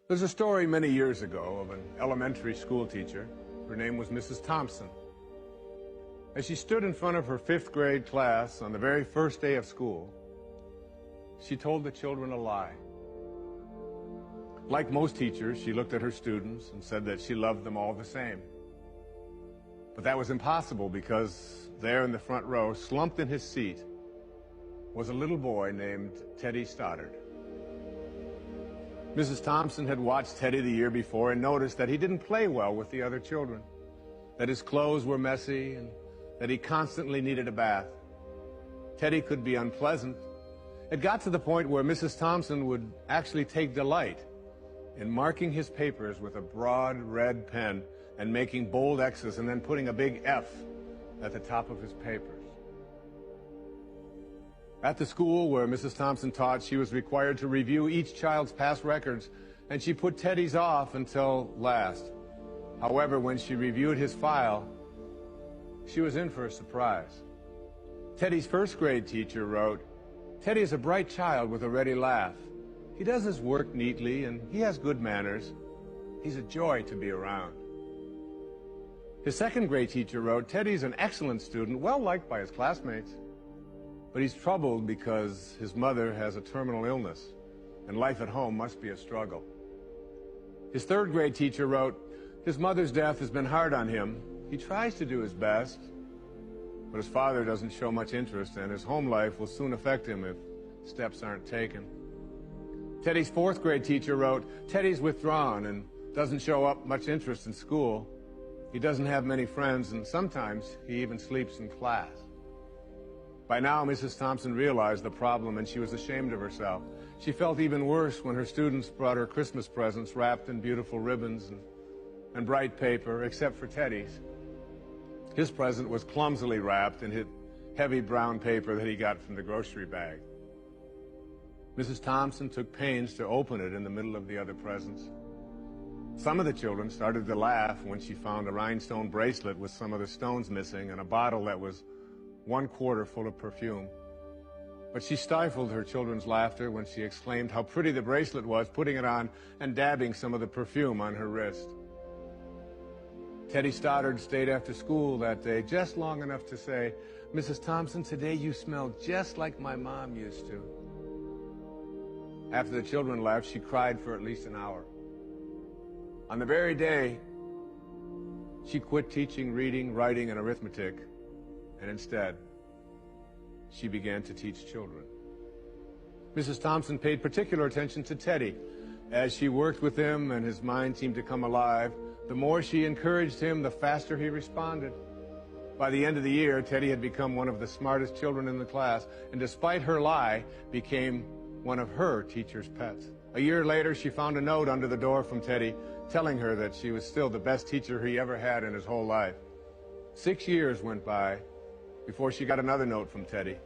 There's a story many years ago of an elementary school teacher. Her name was Mrs. Thompson. As she stood in front of her fifth grade class on the very first day of school, she told the children a lie. Like most teachers, she looked at her students and said that she loved them all the same. But that was impossible because there in the front row, slumped in his seat, was a little boy named Teddy Stoddard. Mrs. Thompson had watched Teddy the year before and noticed that he didn't play well with the other children, that his clothes were messy and that he constantly needed a bath. Teddy could be unpleasant. It got to the point where Mrs. Thompson would actually take delight in marking his papers with a broad red pen and making bold X's and then putting a big F at the top of his papers. At the school where Mrs. Thompson taught, she was required to review each child's past records, and she put Teddy's off until last. However, when she reviewed his file, she was in for a surprise. Teddy's first grade teacher wrote, "Teddy is a bright child with a ready laugh. He does his work neatly and he has good manners. He's a joy to be around." His second grade teacher wrote, "Teddy's an excellent student, well liked by his classmates. But he's troubled because his mother has a terminal illness, and life at home must be a struggle." His third grade teacher wrote, "His mother's death has been hard on him. He tries to do his best, but his father doesn't show much interest, and his home life will soon affect him if steps aren't taken." Teddy's fourth grade teacher wrote, "Teddy's withdrawn and doesn't show up much interest in school. He doesn't have many friends, and sometimes he even sleeps in class." By now, Mrs. Thompson realized the problem, and she was ashamed of herself. She felt even worse when her students brought her Christmas presents wrapped in beautiful ribbons and bright paper, except for Teddy's. His present was clumsily wrapped in heavy brown paper that he got from the grocery bag. Mrs. Thompson took pains to open it in the middle of the other presents. Some of the children started to laugh when she found a rhinestone bracelet with some of the stones missing and a bottle that was 1/4 full of perfume. But she stifled her children's laughter when she exclaimed how pretty the bracelet was, putting it on and dabbing some of the perfume on her wrist. Teddy Stoddard stayed after school that day just long enough to say, "Mrs. Thompson, today you smell just like my mom used to." After the children left, she cried for at least an hour. On the very day, she quit teaching reading, writing, and arithmetic, and instead, she began to teach children. Mrs. Thompson paid particular attention to Teddy. As she worked with him and his mind seemed to come alive, the more she encouraged him, the faster he responded. By the end of the year, Teddy had become one of the smartest children in the class, and despite her lie, became one of her teacher's pets. A year later, she found a note under the door from Teddy telling her that she was still the best teacher he ever had in his whole life. 6 years went by before she got another note from Teddy.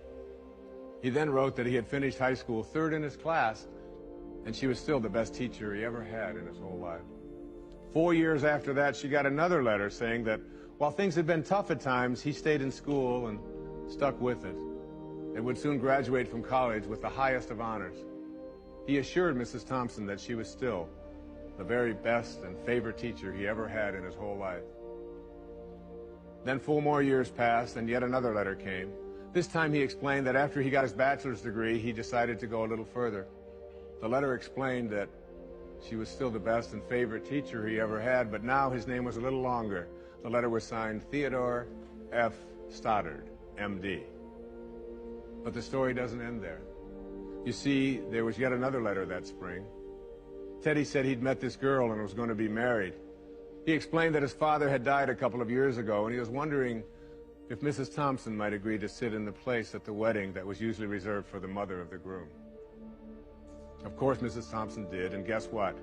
He then wrote that he had finished high school third in his class, and she was still the best teacher he ever had in his whole life. 4 years after that, she got another letter saying that while things had been tough at times, he stayed in school and stuck with it, and would soon graduate from college with the highest of honors. He assured Mrs. Thompson that she was still the very best and favorite teacher he ever had in his whole life. Then 4 more years passed, and yet another letter came. This time he explained that after he got his bachelor's degree, he decided to go a little further. The letter explained that she was still the best and favorite teacher he ever had, but now his name was a little longer. The letter was signed Theodore F. Stoddard, M.D. But the story doesn't end there. You see, there was yet another letter that spring. Teddy said he'd met this girl and was going to be married. He explained that his father had died a couple of years ago, and he was wondering if Mrs. Thompson might agree to sit in the place at the wedding that was usually reserved for the mother of the groom. Of course, Mrs. Thompson did, and guess what?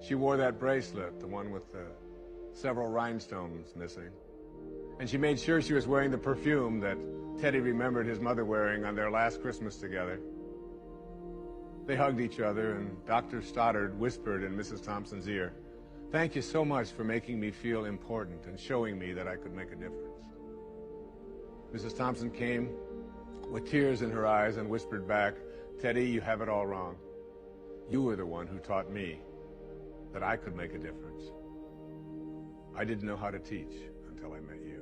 She wore that bracelet, the one with the several rhinestones missing. And she made sure she was wearing the perfume that Teddy remembered his mother wearing on their last Christmas together. They hugged each other, and Dr. Stoddard whispered in Mrs. Thompson's ear, "Thank you so much for making me feel important and showing me that I could make a difference." Mrs. Thompson came with tears in her eyes and whispered back, "Teddy, you have it all wrong. You were the one who taught me that I could make a difference. I didn't know how to teach until I met you.